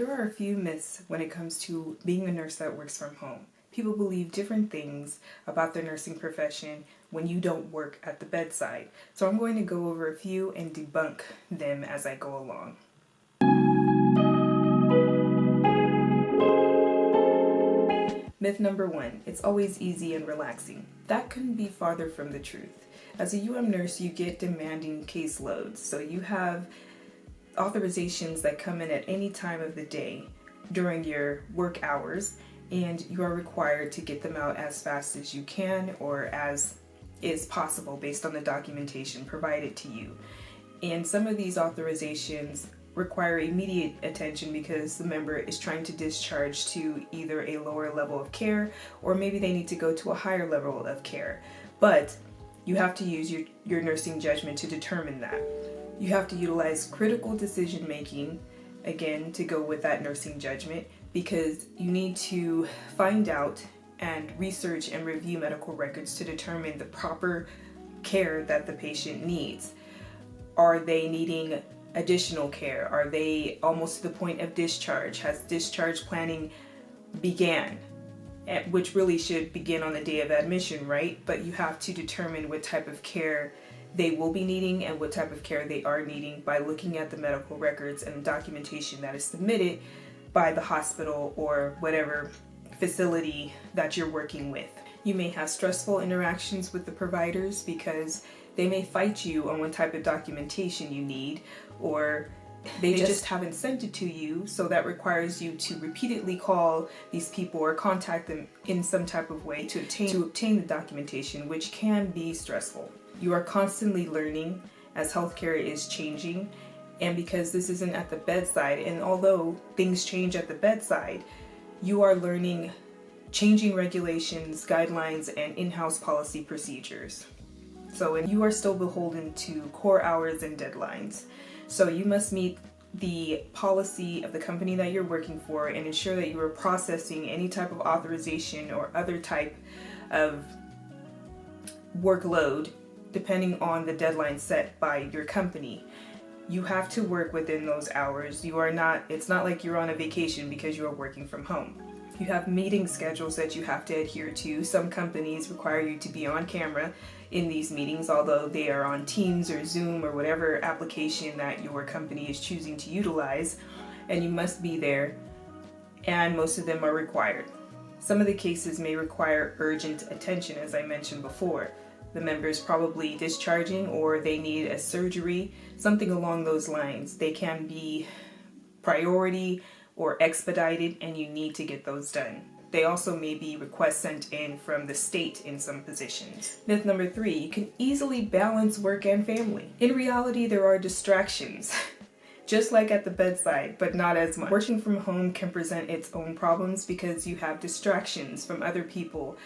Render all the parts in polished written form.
There are a few myths when it comes to being a nurse that works from home. People believe different things about the nursing profession when you don't work at the bedside. So I'm going to go over a few and debunk them as I go along. Myth number 1, it's always easy and relaxing. That couldn't be farther from the truth. As a UM nurse, you get demanding caseloads, so you have authorizations that come in at any time of the day during your work hours, and you are required to get them out as fast as you can or as is possible based on the documentation provided to you. And some of these authorizations require immediate attention because the member is trying to discharge to either a lower level of care or maybe they need to go to a higher level of care. But you have to use your nursing judgment to determine that. You have to utilize critical decision making, again, to go with that nursing judgment, because you need to find out and research and review medical records to determine the proper care that the patient needs. Are they needing additional care? Are they almost to the point of discharge? Has discharge planning began? Which really should begin on the day of admission, right? But you have to determine what type of care they will be needing and what type of care they are needing by looking at the medical records and the documentation that is submitted by the hospital or whatever facility that you're working with. You may have stressful interactions with the providers because they may fight you on what type of documentation you need, or they just haven't sent it to you, so that requires you to repeatedly call these people or contact them in some type of way to obtain the documentation, which can be stressful. You are constantly learning as healthcare is changing, and because this isn't at the bedside, and although things change at the bedside, you are learning changing regulations, guidelines, and in-house policy procedures. So you are still beholden to core hours and deadlines. So you must meet the policy of the company that you're working for and ensure that you are processing any type of authorization or other type of workload depending on the deadline set by your company. You have to work within those hours. It's not like you're on a vacation because you are working from home. You have meeting schedules that you have to adhere to. Some companies require you to be on camera in these meetings, although they are on Teams or Zoom or whatever application that your company is choosing to utilize, and you must be there, and most of them are required. Some of the cases may require urgent attention, as I mentioned before. The member is probably discharging or they need a surgery, something along those lines. They can be priority or expedited, and you need to get those done. They also may be requests sent in from the state in some positions. Myth number 3, you can easily balance work and family. In reality, there are distractions, just like at the bedside, but not as much. Working from home can present its own problems because you have distractions from other people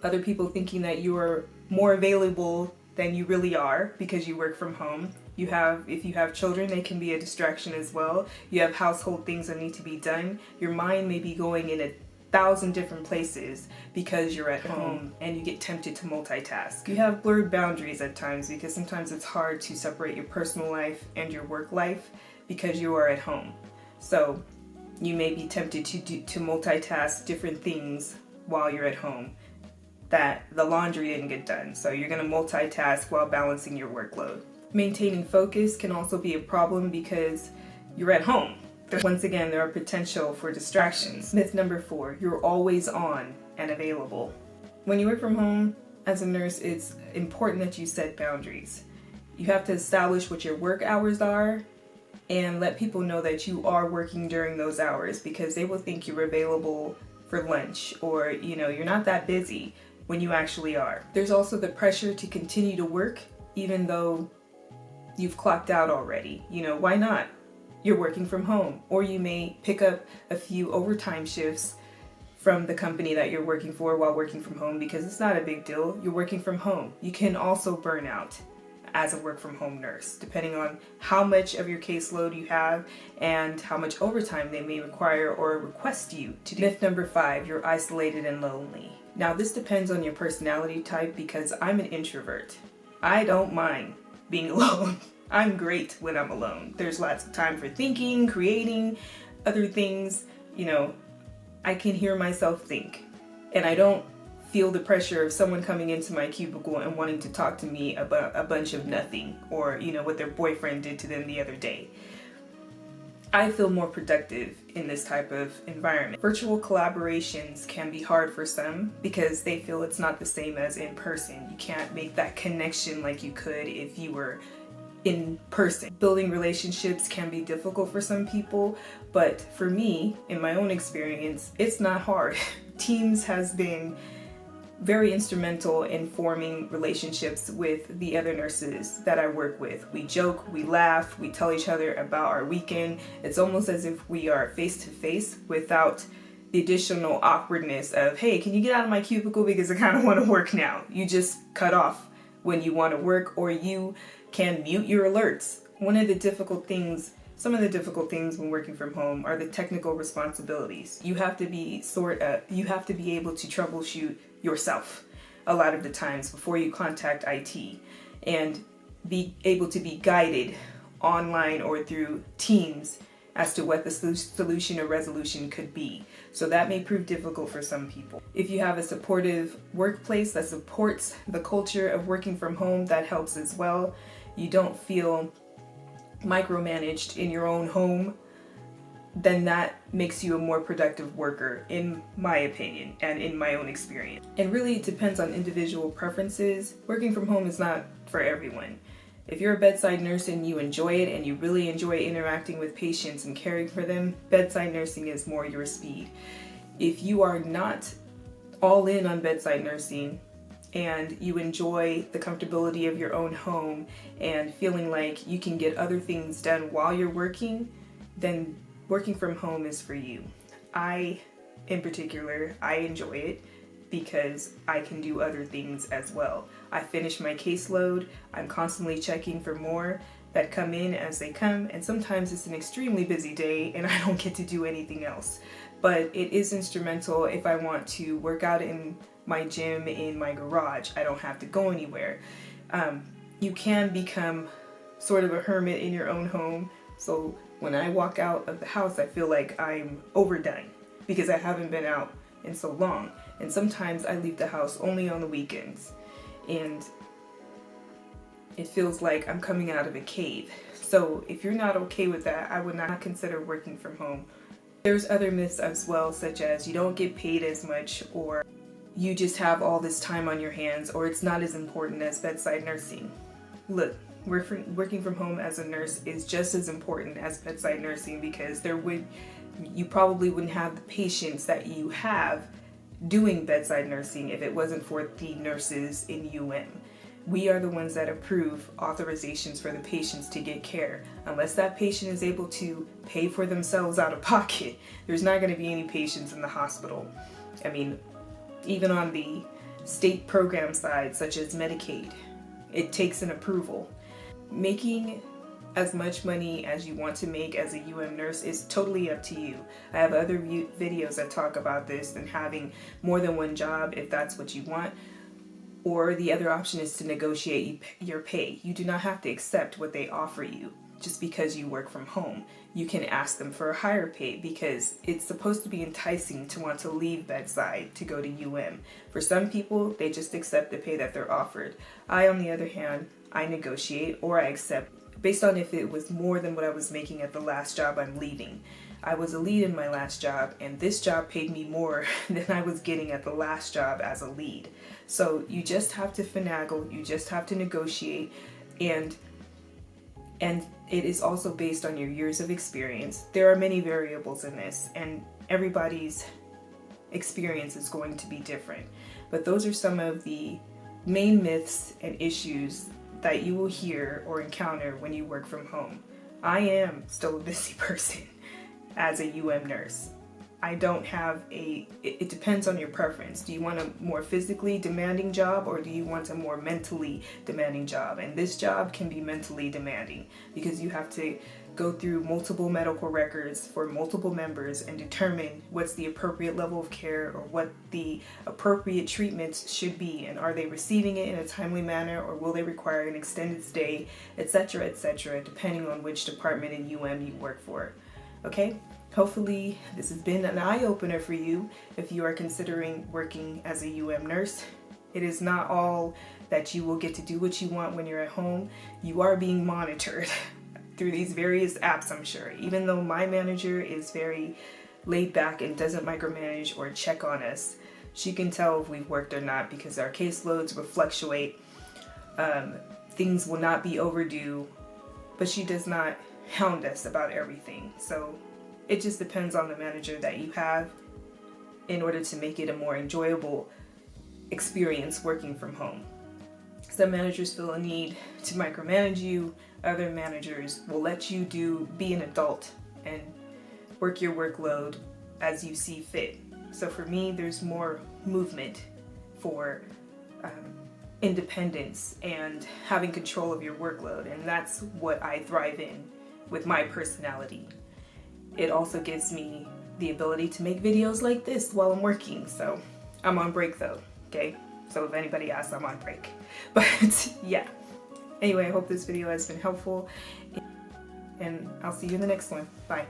thinking that you are more available than you really are because you work from home. If you have children, they can be a distraction as well. You have household things that need to be done. Your mind may be going in 1,000 different places because you're at home and you get tempted to multitask. You have blurred boundaries at times because sometimes it's hard to separate your personal life and your work life because you are at home. So you may be tempted to multitask different things while you're at home. That the laundry didn't get done, so you're going to multitask while balancing your workload. Maintaining focus can also be a problem because you're at home. Once again, there are potential for distractions. Myth number 4, you're always on and available. When you work from home as a nurse, it's important that you set boundaries. You have to establish what your work hours are and let people know that you are working during those hours, because they will think you're available for lunch or you're not that busy when you actually are. There's also the pressure to continue to work even though you've clocked out already. Why not? You're working from home, or you may pick up a few overtime shifts from the company that you're working for while working from home because it's not a big deal. You're working from home. You can also burn out as a work from home nurse, depending on how much of your caseload you have and how much overtime they may require or request you to do. Myth number 5, you're isolated and lonely. Now this depends on your personality type, because I'm an introvert. I don't mind being alone. I'm great when I'm alone. There's lots of time for thinking, creating, other things, you know, I can hear myself think, and I don't feel the pressure of someone coming into my cubicle and wanting to talk to me about a bunch of nothing, or, you know, what their boyfriend did to them the other day. I feel more productive in this type of environment. Virtual collaborations can be hard for some because they feel it's not the same as in person. You can't make that connection like you could if you were in person. Building relationships can be difficult for some people, but for me, in my own experience, it's not hard. Teams has been very instrumental in forming relationships with the other nurses that I work with. We joke, we laugh, we tell each other about our weekend. It's almost as if we are face to face without the additional awkwardness of, hey, can you get out of my cubicle because I kind of want to work now. You just cut off when you want to work, or you can mute your alerts. Some of the difficult things when working from home are the technical responsibilities. You have to be able to troubleshoot yourself a lot of the times before you contact IT, and be able to be guided online or through Teams as to what the solution or resolution could be. So that may prove difficult for some people. If you have a supportive workplace that supports the culture of working from home, that helps as well. You don't feel micromanaged in your own home, then that makes you a more productive worker, in my opinion and in my own experience. And really, it depends on individual preferences. Working from home is not for everyone. If you're a bedside nurse and you enjoy it and you really enjoy interacting with patients and caring for them, bedside nursing is more your speed. If you are not all in on bedside nursing and you enjoy the comfortability of your own home and feeling like you can get other things done while you're working, then working from home is for you. In particular, I enjoy it because I can do other things as well. I finish my caseload, I'm constantly checking for more that come in as they come, and sometimes it's an extremely busy day and I don't get to do anything else. But it is instrumental if I want to work out in my gym in my garage. I don't have to go anywhere. You can become sort of a hermit in your own home, so when I walk out of the house, I feel like I'm overdone because I haven't been out in so long. And sometimes I leave the house only on the weekends, and it feels like I'm coming out of a cave. So if you're not okay with that, I would not consider working from home. There's other myths as well, such as you don't get paid as much, or you just have all this time on your hands, or it's not as important as bedside nursing. Look, working from home as a nurse is just as important as bedside nursing, because you probably wouldn't have the patients that you have doing bedside nursing if it wasn't for the nurses in UM. We are the ones that approve authorizations for the patients to get care. Unless that patient is able to pay for themselves out of pocket, there's not going to be any patients in the hospital. I mean, even on the state program side, such as Medicaid, it takes an approval. Making as much money as you want to make as a UM nurse is totally up to you. I have other videos that talk about this, and having more than one job if that's what you want. Or the other option is to negotiate your pay. You do not have to accept what they offer you just because you work from home. You can ask them for a higher pay because it's supposed to be enticing to want to leave bedside to go to UM. For some people, they just accept the pay that they're offered. I, on the other hand, I negotiate or I accept based on if it was more than what I was making at the last job I'm leaving. I was a lead in my last job, and this job paid me more than I was getting at the last job as a lead. So you just have to finagle, you just have to negotiate, and it is also based on your years of experience. There are many variables in this, and everybody's experience is going to be different. But those are some of the main myths and issues that you will hear or encounter when you work from home. I am still a busy person as a UM nurse. I don't have it depends on your preference. Do you want a more physically demanding job, or do you want a more mentally demanding job? And this job can be mentally demanding because you have to go through multiple medical records for multiple members and determine what's the appropriate level of care or what the appropriate treatments should be, and are they receiving it in a timely manner, or will they require an extended stay, etc., etc., depending on which department in UM you work for. Okay? Hopefully this has been an eye-opener for you if you are considering working as a UM nurse. It is not all that you will get to do what you want when you're at home. You are being monitored through these various apps, I'm sure. Even though my manager is very laid back and doesn't micromanage or check on us, she can tell if we've worked or not because our caseloads will fluctuate. Things will not be overdue, but she does not hound us about everything. So it just depends on the manager that you have in order to make it a more enjoyable experience working from home. Some managers feel a need to micromanage you. Other managers will let you be an adult and work your workload as you see fit. So for me, there's more movement for independence and having control of your workload, and that's what I thrive in with my personality. It also gives me the ability to make videos like this while I'm working. So I'm on break though, okay? So if anybody asks, I'm on break. But yeah. Anyway, I hope this video has been helpful, and I'll see you in the next one. Bye.